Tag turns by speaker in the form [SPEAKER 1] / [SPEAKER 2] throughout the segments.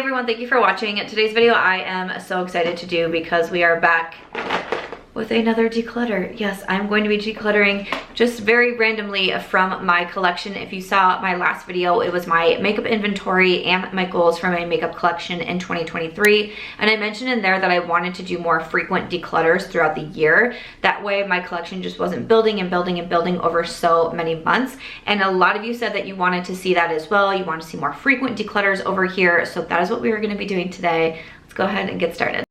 [SPEAKER 1] everyone, thank you for watching. Today's video I am so excited to do because we are back with another declutter. Yes, I'm going to be decluttering just very randomly from my collection. If you saw my last video, it was my makeup inventory and my goals for my makeup collection in 2023. And I mentioned in there that I wanted to do more frequent declutters throughout the year. That way my collection just wasn't building and building and building over so many months. And a lot of you said that you wanted to see that as well. You want to see more frequent declutters over here. So that is what we are going to be doing today. Let's go ahead and get started.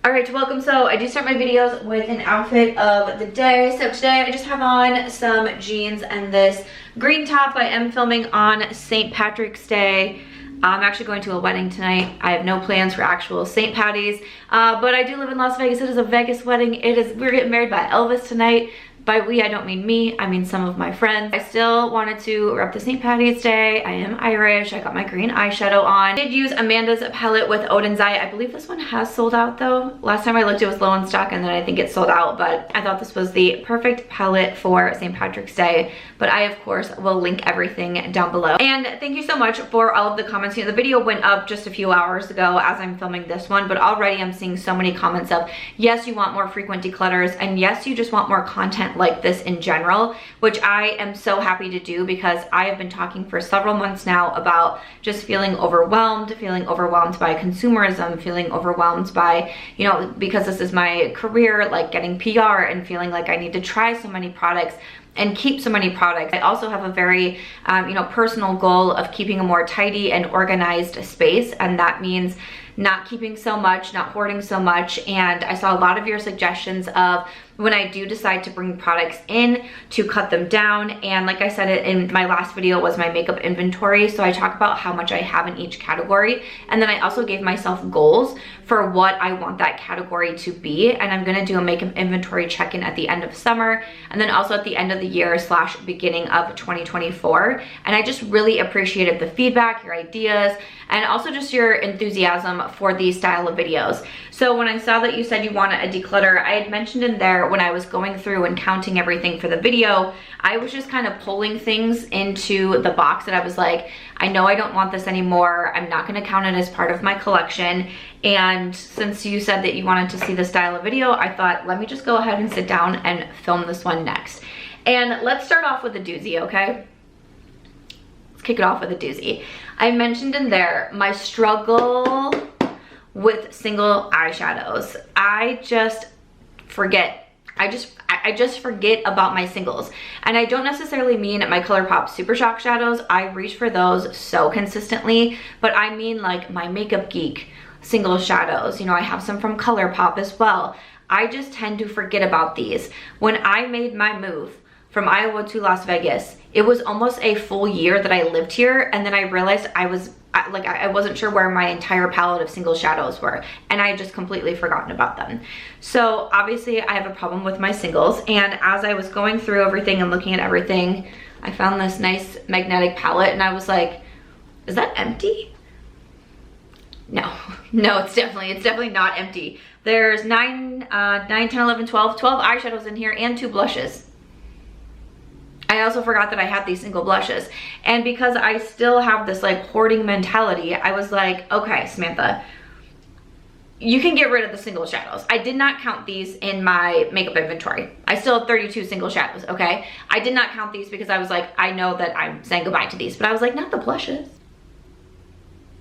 [SPEAKER 1] Alright, welcome. So I do start my videos with an outfit of the day. So today I just have on some jeans and this green top. I am filming on St. Patrick's Day. I'm actually going to a wedding tonight. I have no plans for actual St. Patty's, but I do live in Las Vegas. It is a Vegas wedding. We're getting married by Elvis tonight. By we, I don't mean me, I mean some of my friends. I still wanted to rep the St. Patty's Day. I am Irish. I got my green eyeshadow on. I did use Amanda's palette with Odin's Eye. I believe this one has sold out though. Last time I looked, it was low in stock and then I think it sold out, but I thought this was the perfect palette for St. Patrick's Day. But I, of course, will link everything down below. And thank you so much for all of the comments. You know, the video went up just a few hours ago as I'm filming this one, but already I'm seeing so many comments of, yes, you want more frequent declutters, and yes, you just want more content like this in general, which I am so happy to do because I have been talking for several months now about just feeling overwhelmed by consumerism, feeling overwhelmed by, you know, because this is my career, like getting PR and feeling like I need to try so many products and keep so many products. I also have a very, you know, personal goal of keeping a more tidy and organized space, and that means not keeping so much, not hoarding so much. And I saw a lot of your suggestions of when I do decide to bring products in to cut them down. And like I said, in my last video was my makeup inventory. So I talk about how much I have in each category. And then I also gave myself goals for what I want that category to be. And I'm gonna do a makeup inventory check-in at the end of summer and then also at the end of the year / beginning of 2024. And I just really appreciated the feedback, your ideas, and also just your enthusiasm for these style of videos. So when I saw that you said you wanted a declutter, I had mentioned in there when I was going through and counting everything for the video, I was just kind of pulling things into the box that I was like, I know I don't want this anymore. I'm not going to count it as part of my collection. And since you said that you wanted to see this style of video, I thought, let me just go ahead and sit down and film this one next. And let's start off with a doozy, okay? Let's kick it off with a doozy. I mentioned in there my struggle with single eyeshadows. I just forget. I just forget about my singles. And I don't necessarily mean my Colourpop Super Shock shadows. I reach for those so consistently, but I mean like my Makeup Geek single shadows. You know, I have some from Colourpop as well. I just tend to forget about these. When I made my move from Iowa to Las Vegas, it was almost a full year that I lived here, and then I realized I wasn't sure where my entire palette of single shadows were, and I had just completely forgotten about them. So obviously I have a problem with my singles, and as I was going through everything and looking at everything, I found this nice magnetic palette, and I was like, is that empty? No, it's definitely not empty. There's 9, 10, 11, 12 eyeshadows in here and 2 blushes. I also forgot that I had these single blushes. And because I still have this like hoarding mentality, I was like, okay, Samantha, you can get rid of the single shadows. I did not count these in my makeup inventory. I still have 32 single shadows, okay? I did not count these because I was like, I know that I'm saying goodbye to these, but I was like, not the blushes.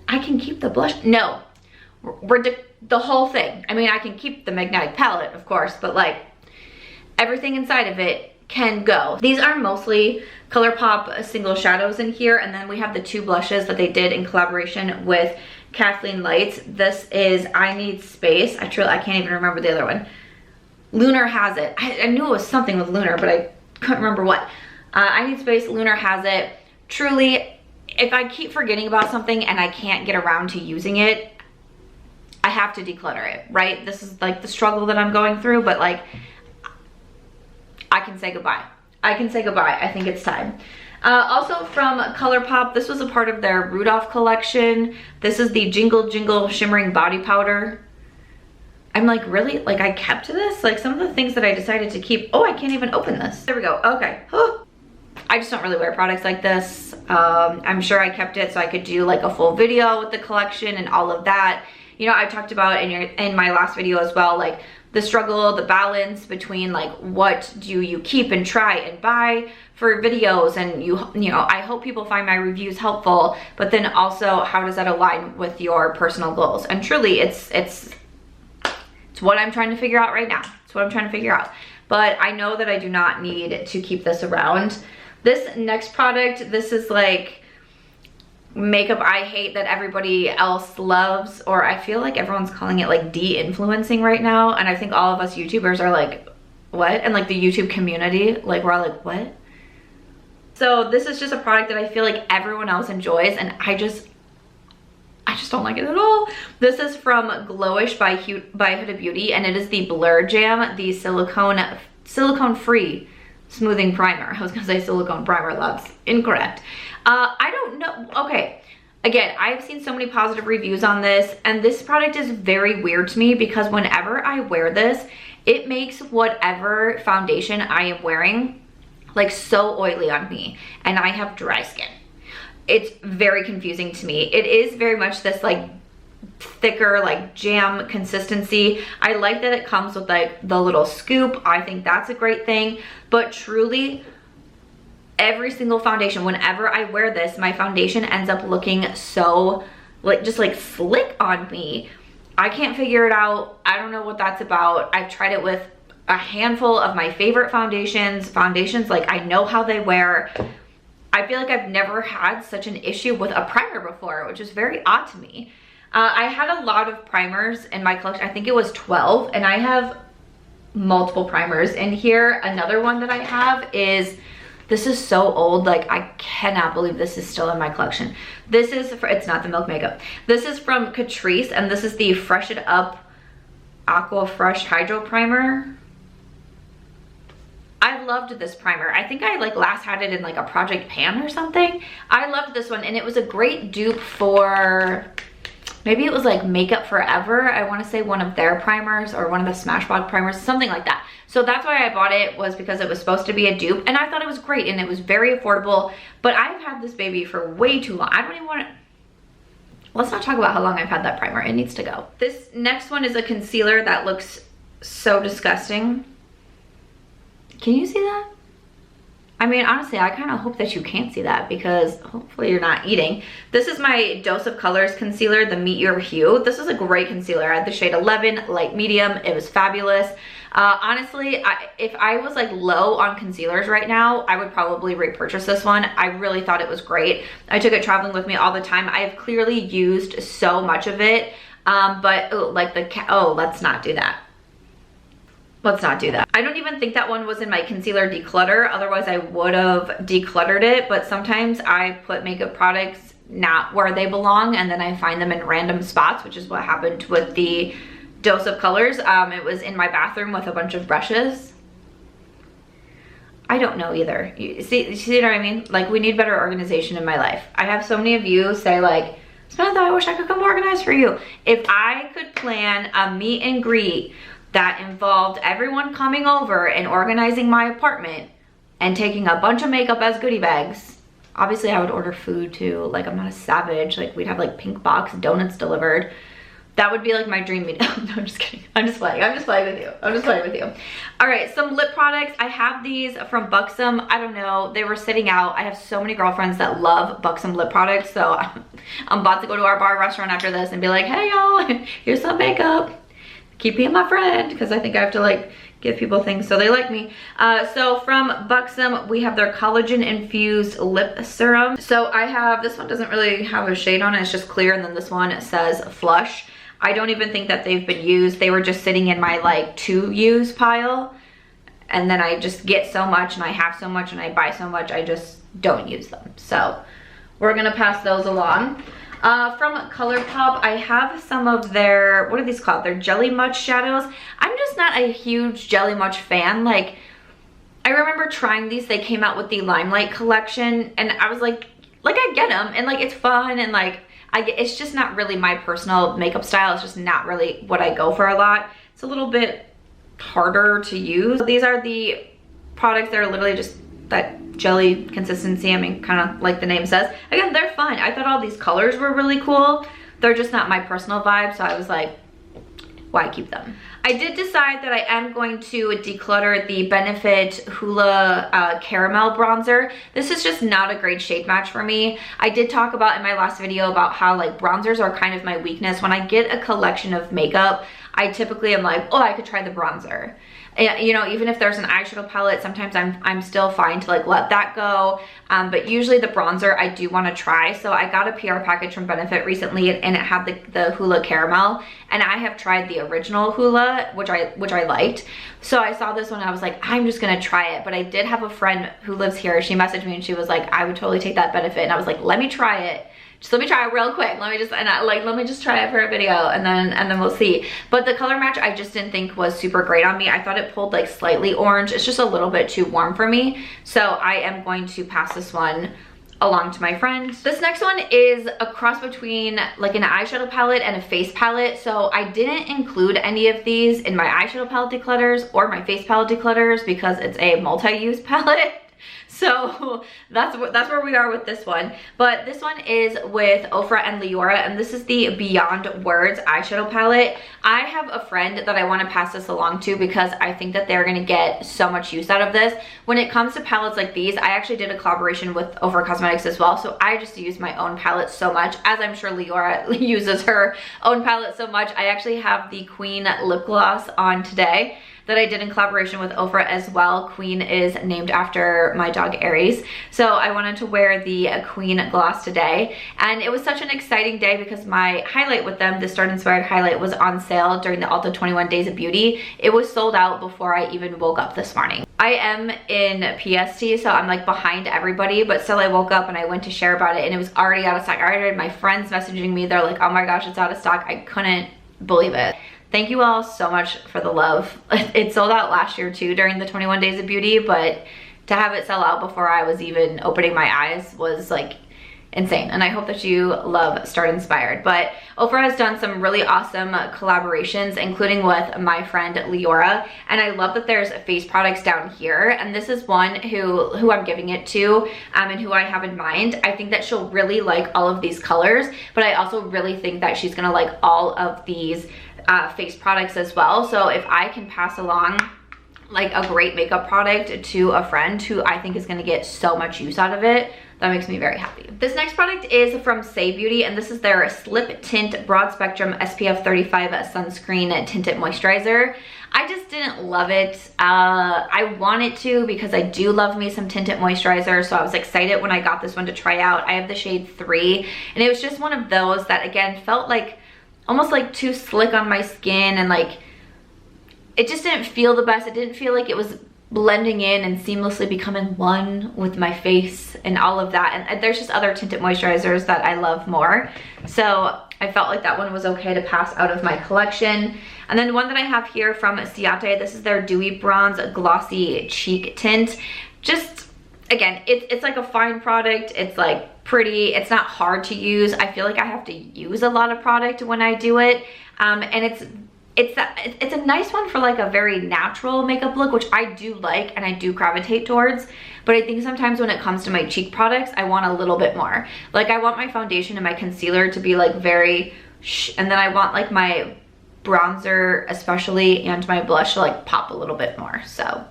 [SPEAKER 1] I can keep the blush. No, the whole thing. I mean, I can keep the magnetic palette, of course, but like everything inside of it can go. These are mostly Colourpop single shadows in here, and then we have the 2 blushes that they did in collaboration with Kathleen Lights. This is I Need Space. I can't even remember the other one. Lunar Has It. I knew it was something with Lunar, but I couldn't remember what. I Need Space, Lunar Has It. Truly, if I keep forgetting about something and I can't get around to using it, I have to declutter it, right? This is like the struggle that I'm going through, but like, I can say goodbye. I can say goodbye. I think it's time. Also from Colourpop, this was a part of their Rudolph collection. This is the Jingle Jingle Shimmering Body Powder. I'm like, really? Like, I kept this? Like, some of the things that I decided to keep. Oh, I can't even open this. There we go. Okay. Oh, I just don't really wear products like this. I'm sure I kept it so I could do like a full video with the collection and all of that. You know, I talked about in my last video as well, like the struggle, the balance between like what do you keep and try and buy for videos, and you know, I hope people find my reviews helpful, but then also how does that align with your personal goals? And truly it's what I'm trying to figure out right now. It's what I'm trying to figure out. But I know that I do not need to keep this around. This next product, this is like makeup I hate that everybody else loves, or I feel like everyone's calling it like de-influencing right now, and I think all of us YouTubers are like, what? And like the YouTube community, like we're all like, what? So this is just a product that I feel like everyone else enjoys, and I just don't like it at all. This is from Glowish by Huda Beauty, and it is the Blur Jam, the silicone free smoothing primer. I was gonna say silicone primer, that's incorrect. I don't know, okay. Again, I've seen so many positive reviews on this, and this product is very weird to me because whenever I wear this, it makes whatever foundation I am wearing like so oily on me, and I have dry skin. It's very confusing to me. It is very much this like thicker like jam consistency. I like that it comes with like the little scoop. I think that's a great thing, but truly every single foundation, whenever I wear this, my foundation ends up looking so like just like slick on me. I can't figure it out. I don't know what that's about. I've tried it with a handful of my favorite foundations like I know how they wear. I feel like I've never had such an issue with a primer before, which is very odd to me. I had a lot of primers in my collection. I think it was 12, and I have multiple primers in here. Another one that I have is, this is so old, like I cannot believe this is still in my collection. This is, it's not the Milk Makeup. This is from Catrice, and this is the Fresh It Up Aqua Fresh Hydro Primer. I loved this primer. I think I like last had it in like a Project Pan or something. I loved this one, and it was a great dupe for, maybe it was like Makeup Forever. I want to say one of their primers or one of the Smashbox primers, something like that. So that's why I bought it, was because it was supposed to be a dupe, and I thought it was great, and it was very affordable. But I've had this baby for way too long. I don't even want to, let's not talk about how long I've had that primer. It needs to go. This next one is a concealer that looks so disgusting. Can you see that? I mean, honestly, I kind of hope that you can't see that because hopefully you're not eating. This is my Dose of Colors concealer, the Meet Your Hue. This is a great concealer. I had the shade 11, light medium. It was fabulous. Honestly, if I was like low on concealers right now, I would probably repurchase this one. I really thought it was great. I took it traveling with me all the time. I have clearly used so much of it, but let's not do that. Let's not do that. I don't even think that one was in my concealer declutter. Otherwise, I would have decluttered it. But sometimes I put makeup products not where they belong, and then I find them in random spots, which is what happened with the Dose of Colors. It was in my bathroom with a bunch of brushes. I don't know either. You see what I mean? Like, we need better organization in my life. I have so many of you say like, Samantha, I wish I could come organize for you. If I could plan a meet and greet that involved everyone coming over and organizing my apartment and taking a bunch of makeup as goodie bags. Obviously, I would order food too. Like, I'm not a savage. Like, we'd have like pink box donuts delivered. That would be like my dream meeting. No, I'm just kidding. I'm just playing with you. I'm just playing with you. All right, some lip products. I have these from Buxom. I don't know, they were sitting out. I have so many girlfriends that love Buxom lip products. So I'm about to go to our bar restaurant after this and be like, hey y'all, here's some makeup. Keep being my friend, because I think I have to like give people things so they like me. So from Buxom, we have their collagen infused lip serum. So I have, this one doesn't really have a shade on it, it's just clear, and then this one says flush. I don't even think that they've been used. They were just sitting in my like to use pile, and then I just get so much and I have so much and I buy so much, I just don't use them. So we're gonna pass those along. From Colourpop, I have some of their, what are these called? Their Jelly Much shadows. I'm just not a huge Jelly Much fan. Like, I remember trying these. They came out with the Limelight collection, and I was like I get them, and like it's fun, and like it's just not really my personal makeup style. It's just not really what I go for a lot. It's a little bit harder to use. These are the products that are literally just that jelly consistency. I mean, kind of like the name says. Again, they're fun. I thought all these colors were really cool. They're just not my personal vibe, so I was like, why keep them? I did decide that I am going to declutter the Benefit Hoola Caramel Bronzer. This is just not a great shade match for me. I did talk about in my last video about how like bronzers are kind of my weakness. When I get a collection of makeup, I typically am like, oh, I could try the bronzer. You know, even if there's an eyeshadow palette, sometimes I'm still fine to like let that go. But usually the bronzer I do want to try. So I got a PR package from Benefit recently, and it had the Hoola Caramel, and I have tried the original Hoola, which I liked. So I saw this one and I was like, I'm just gonna try it. But I did have a friend who lives here. She messaged me and she was like, I would totally take that Benefit. And I was like, let me try it. Just let me try it real quick. Let me just try it for a video, and then we'll see. But the color match I just didn't think was super great on me. I thought it pulled like slightly orange. It's just a little bit too warm for me. So I am going to pass this one along to my friend. This next one is a cross between like an eyeshadow palette and a face palette. So I didn't include any of these in my eyeshadow palette declutters or my face palette declutters because it's a multi-use palette. So that's where we are with this one. But this one is with Ofra and Liora, and this is the Beyond Words eyeshadow palette. I have a friend that I want to pass this along to because I think that they're going to get so much use out of this. When it comes to palettes like these, I actually did a collaboration with Ofra Cosmetics as well, so I just use my own palette so much, as I'm sure Liora uses her own palette so much. I actually have the Queen lip gloss on today that I did in collaboration with Ofra as well. Queen is named after my dog Aries. So I wanted to wear the Queen gloss today. And it was such an exciting day because my highlight with them, the Start Inspired highlight, was on sale during the Ulta 21 Days of Beauty. It was sold out before I even woke up this morning. I am in PST, so I'm like behind everybody, but still I woke up and I went to share about it and it was already out of stock. I already had my friends messaging me. They're like, oh my gosh, it's out of stock. I couldn't believe it. Thank you all so much for the love. It sold out last year too during the 21 Days of Beauty, but to have it sell out before I was even opening my eyes was like insane. And I hope that you love Start Inspired. But Ofra has done some really awesome collaborations, including with my friend Liora. And I love that there's face products down here. And this is one who I'm giving it to and who I have in mind. I think that she'll really like all of these colors, but I also really think that she's gonna like all of these face products as well. So if I can pass along like a great makeup product to a friend who I think is going to get so much use out of it, that makes me very happy. This next product is from Saie Beauty, and this is their Slip Tint Broad Spectrum SPF 35 Sunscreen Tinted Moisturizer. I just didn't love it. I wanted to because I do love me some tinted moisturizer, so I was excited when I got this one to try out. I have the shade 3, and it was just one of those that again felt like almost like too slick on my skin, and like it just didn't feel the best. It didn't feel like it was blending in and seamlessly becoming one with my face and all of that. And there's just other tinted moisturizers that I love more, so I felt like that one was okay to pass out of my collection. And then one that I have here from Ciate, this is their Dewy Bronze Glossy Cheek Tint. Just again, it's like a fine product. It's like pretty, it's not hard to use. I feel like I have to use a lot of product when I do it, and it's a nice one for like a very natural makeup look, which I do like and I do gravitate towards. But I think sometimes when it comes to my cheek products, I want a little bit more. Like I want my foundation and my concealer to be like very and then I want like my bronzer especially and my blush to like pop a little bit more. So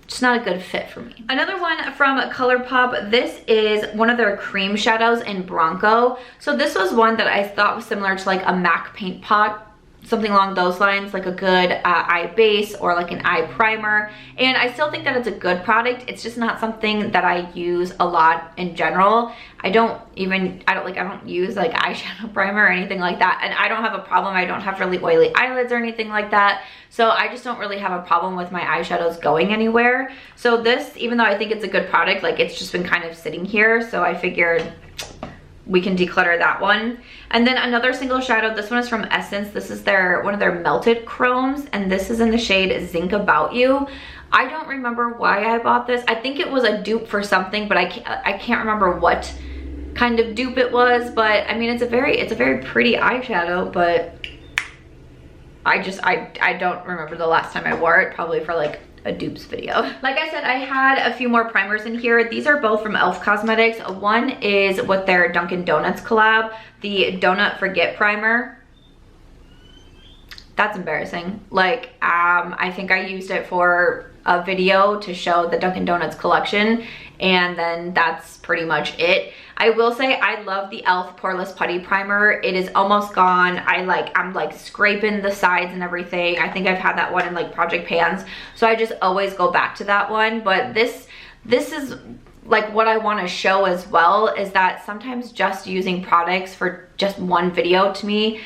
[SPEAKER 1] it's not a good fit for me. Another one from Colourpop, this is one of their cream shadows in Bronco. So this was one that I thought was similar to like a MAC paint pot, something along those lines, like a good eye base or like an eye primer. And I still think that it's a good product. It's just not something that I use a lot in general. I don't use like eyeshadow primer or anything like that. And I don't have a problem. I don't have really oily eyelids or anything like that. So I just don't really have a problem with my eyeshadows going anywhere. So this, even though I think it's a good product, like it's just been kind of sitting here. So I figured we can declutter that one. And then another single shadow, this one is from Essence. This is one of their melted chromes, and this is in the shade Zinc About You. I don't remember why I bought this. I think it was a dupe for something, but I can't remember what kind of dupe it was. But I mean, it's a very pretty eyeshadow, but I don't remember the last time I wore it, probably for like a dupes video. Like I said, I had a few more primers in here. These are both from e.l.f. Cosmetics. One is with their Dunkin' Donuts collab, the Donut Forget Primer. That's embarrassing. Like, I think I used it for a video to show the Dunkin' Donuts collection, and then that's pretty much it. I will say I love the e.l.f. Poreless Putty Primer. It is almost gone. I'm like scraping the sides and everything. I think I've had that one in like Project Pans, so I just always go back to that one. But this is like what I want to show as well, is that sometimes just using products for just one video, to me,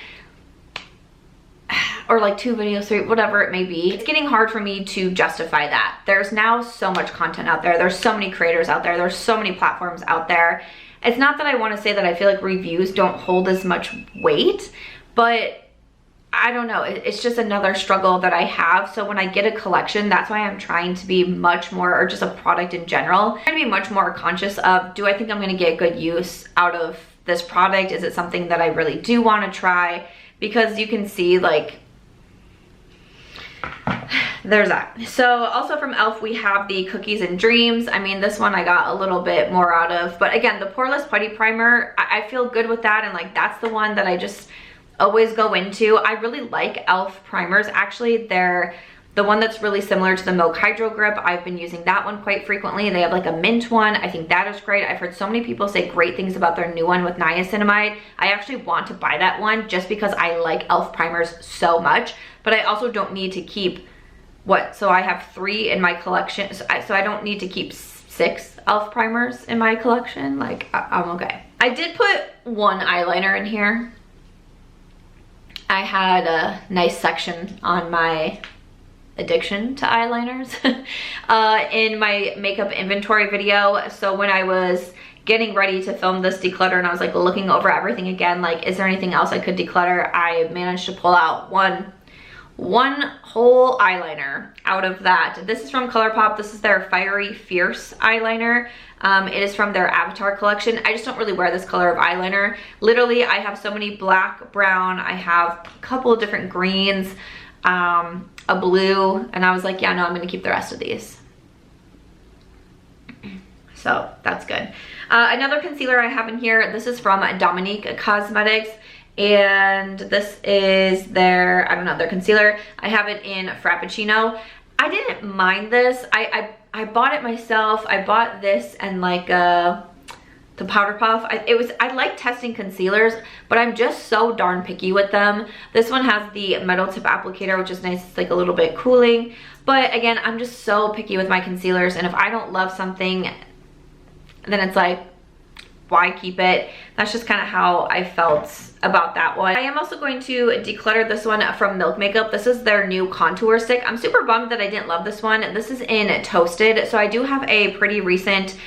[SPEAKER 1] or like 2 videos, 3, whatever it may be, it's getting hard for me to justify that. There's now so much content out there. There's so many creators out there. There's so many platforms out there. It's not that I want to say that I feel like reviews don't hold as much weight, but I don't know. It's just another struggle that I have. So when I get a collection, that's why I'm trying to be much more, or just a product in general, I'm trying to be much more conscious of, do I think I'm going to get good use out of this product? Is it something that I really do want to try? Because you can see, like, there's that. So also from e.l.f. we have the Cookies and Dreams. I mean, this one I got a little bit more out of, but again, the Poreless Putty Primer, I feel good with that, and like that's the one that I just always go into. I really like e.l.f. primers. Actually, they're the one that's really similar to the Milk Hydro Grip. I've been using that one quite frequently. They have like a mint one. I think that is great. I've heard so many people say great things about their new one with niacinamide. I actually want to buy that one just because I like e.l.f. primers so much, but I also don't need to keep so I have 3 in my collection, so I don't need to keep 6 e.l.f. primers in my collection. Like, I'm okay. I did put 1 eyeliner in here. I had a nice section on my addiction to eyeliners in my makeup inventory video. So when I was getting ready to film this declutter and I was like looking over everything again, like, is there anything else I could declutter, I managed to pull out one whole eyeliner out of that. This is from Colourpop. This is their Fiery Fierce eyeliner. It is from their Avatar collection. I just don't really wear this color of eyeliner. Literally, I have so many black, brown, I have a couple of different greens, a blue, and I was like, yeah, no, I'm gonna keep the rest of these. So that's good. Another concealer I have in here, this is from Dominique Cosmetics, and this is their, I don't know, their concealer. I have it in Frappuccino. I didn't mind this. I bought it myself. I bought this and like the Powder Puff. I like testing concealers, but I'm just so darn picky with them. This one has the metal tip applicator, which is nice. It's like a little bit cooling, but again, I'm just so picky with my concealers, and if I don't love something, then it's like, why keep it? That's just kind of how I felt about that one. I am also going to declutter this one from Milk Makeup. This is their new contour stick. I'm super bummed that I didn't love this one. This is in Toasted, so I do have a pretty recent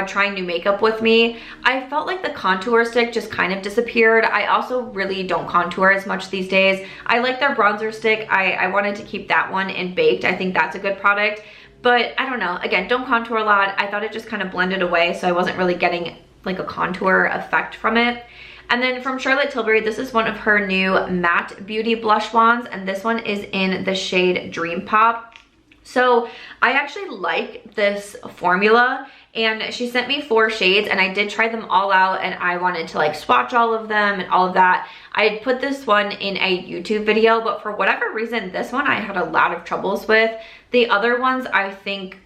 [SPEAKER 1] trying new makeup with me. I felt like the contour stick just kind of disappeared. I also really don't contour as much these days. I like their bronzer stick. I wanted to keep that one in Baked. I think that's a good product, but I don't know. Again, don't contour a lot. I thought it just kind of blended away, so I wasn't really getting like a contour effect from it. And then from Charlotte Tilbury, this is one of her new matte beauty blush wands, and this one is in the shade Dream Pop. So I actually like this formula, and she sent me 4 shades, and I did try them all out, and I wanted to like swatch all of them and all of that. I put this one in a YouTube video, but for whatever reason, this one I had a lot of troubles with. The other ones I think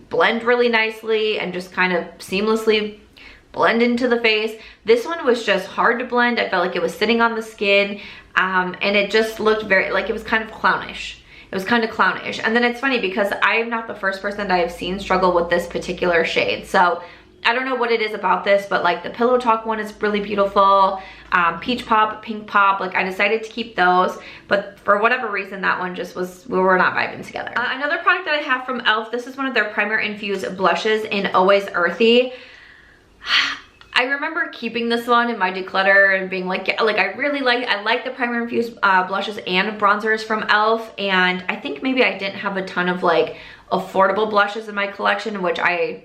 [SPEAKER 1] blend really nicely and just kind of seamlessly blend into the face. This one was just hard to blend. I felt like it was sitting on the skin, and it just looked very, like it was kind of clownish. It was kind of clownish. And then it's funny because I'm not the first person that I've seen struggle with this particular shade. So I don't know what it is about this, but like the Pillow Talk one is really beautiful. Peach Pop, Pink Pop, like I decided to keep those, but for whatever reason that one just was, we were not vibing together. Another product that I have from e.l.f., this is one of their primer infused blushes in Always Earthy. I remember keeping this one in my declutter and being like, yeah, like I like the primer infused blushes and bronzers from e.l.f. And I think maybe I didn't have a ton of like affordable blushes in my collection, which I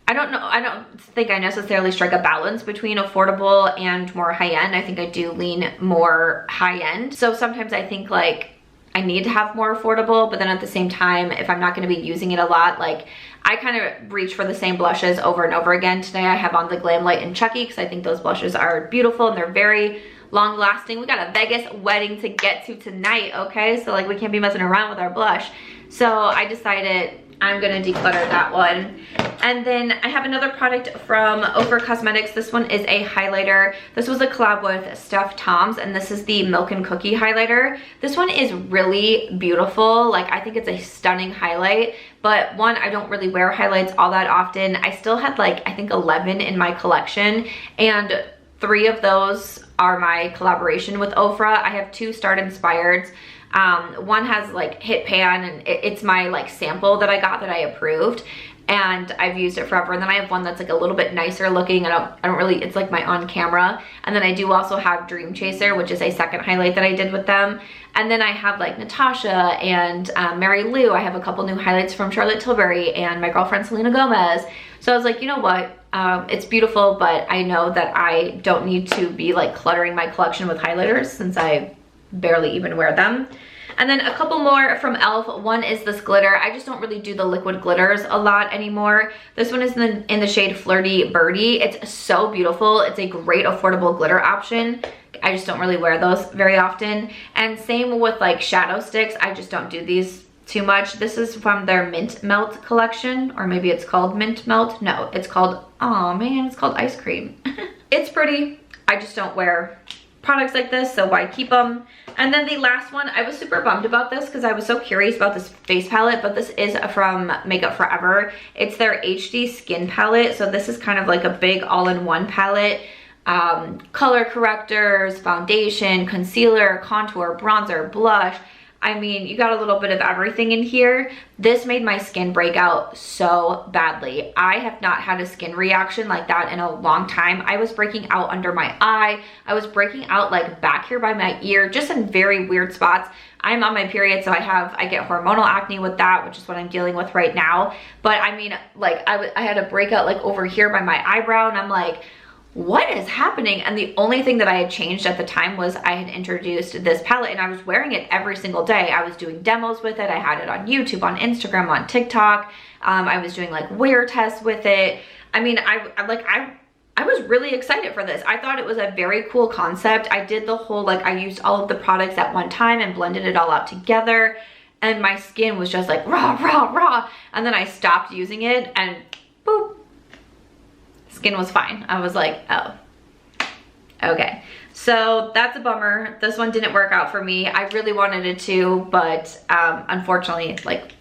[SPEAKER 1] don't know, I don't think I necessarily strike a balance between affordable and more high-end. I think I do lean more high-end. So sometimes I think like I need to have more affordable, but then at the same time, if I'm not gonna be using it a lot, like I kind of reach for the same blushes over and over again. Today I have on the Glam Light and Chucky because I think those blushes are beautiful and they're very long lasting. We got a Vegas wedding to get to tonight, okay? So like we can't be messing around with our blush. So I decided I'm gonna declutter that one. And then I have another product from Ofra Cosmetics. This one is a highlighter. This was a collab with Steph Toms, and this is the Milk and Cookie highlighter. This one is really beautiful. Like, I think it's a stunning highlight, but one, I don't really wear highlights all that often. I still had like, I think 11 in my collection, and 3 of those are my collaboration with Ofra. I have 2 Start Inspired. One has like Hit Pan, and it's my like sample that I got that I approved, and I've used it forever. And then I have one that's like a little bit nicer looking. I don't really, it's like my on camera. And then I do also have Dream Chaser, which is a second highlight that I did with them. And then I have like Natasha and Mary Lou. I have a couple new highlights from Charlotte Tilbury and my girlfriend Selena Gomez. So I was like, you know what? It's beautiful, but I know that I don't need to be like cluttering my collection with highlighters since I barely even wear them. And then a couple more from e.l.f. One is this glitter. I just don't really do the liquid glitters a lot anymore. This one is in the shade Flirty Birdie. It's so beautiful. It's a great affordable glitter option. I just don't really wear those very often. And same with like shadow sticks. I just don't do these too much. This is from their Mint Melt collection, or maybe it's called Mint Melt. No, it's called, oh man, it's called Ice Cream. It's pretty. I just don't wear products like this, so why keep them? And then the last one, I was super bummed about this because I was so curious about this face palette, but this is from Makeup Forever. It's their HD Skin palette, so this is kind of like a big all-in-one palette. Color correctors, foundation, concealer, contour, bronzer, blush. I mean, you got a little bit of everything in here. This made my skin break out so badly. I have not had a skin reaction like that in a long time. I was breaking out under my eye. I was breaking out like back here by my ear, just in very weird spots. I'm on my period, so I get hormonal acne with that, which is what I'm dealing with right now. But I mean, like I had a breakout like over here by my eyebrow, and I'm like, what is happening? And the only thing that I had changed at the time was I had introduced this palette, and I was wearing it every single day. I was doing demos with it. I had it on YouTube, on Instagram, on TikTok. I was doing like wear tests with it. I mean, I was really excited for this. I thought it was a very cool concept. I did the whole, like, I used all of the products at one time and blended it all out together, and my skin was just like raw, raw, raw. And then I stopped using it, and boop, skin was fine. I was like, oh, okay. So that's a bummer. This one didn't work out for me. I really wanted it to, but unfortunately, like,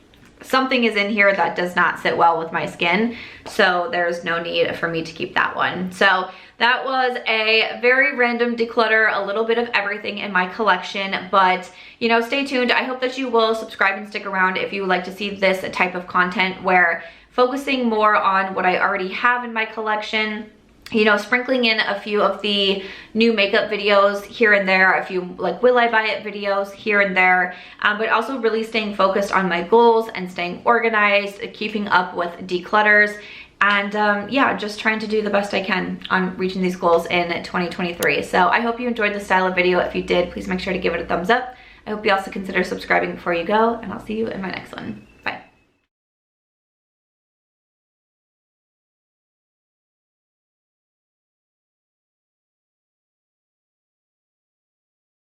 [SPEAKER 1] something is in here that does not sit well with my skin. So there's no need for me to keep that one. So that was a very random declutter, a little bit of everything in my collection, but you know, stay tuned. I hope that you will subscribe and stick around if you would like to see this type of content where focusing more on what I already have in my collection, you know, sprinkling in a few of the new makeup videos here and there, a few like Will I Buy It videos here and there, but also really staying focused on my goals and staying organized, keeping up with declutters, and yeah, just trying to do the best I can on reaching these goals in 2023. So I hope you enjoyed this style of video. If you did, please make sure to give it a thumbs up. I hope you also consider subscribing before you go, and I'll see you in my next one.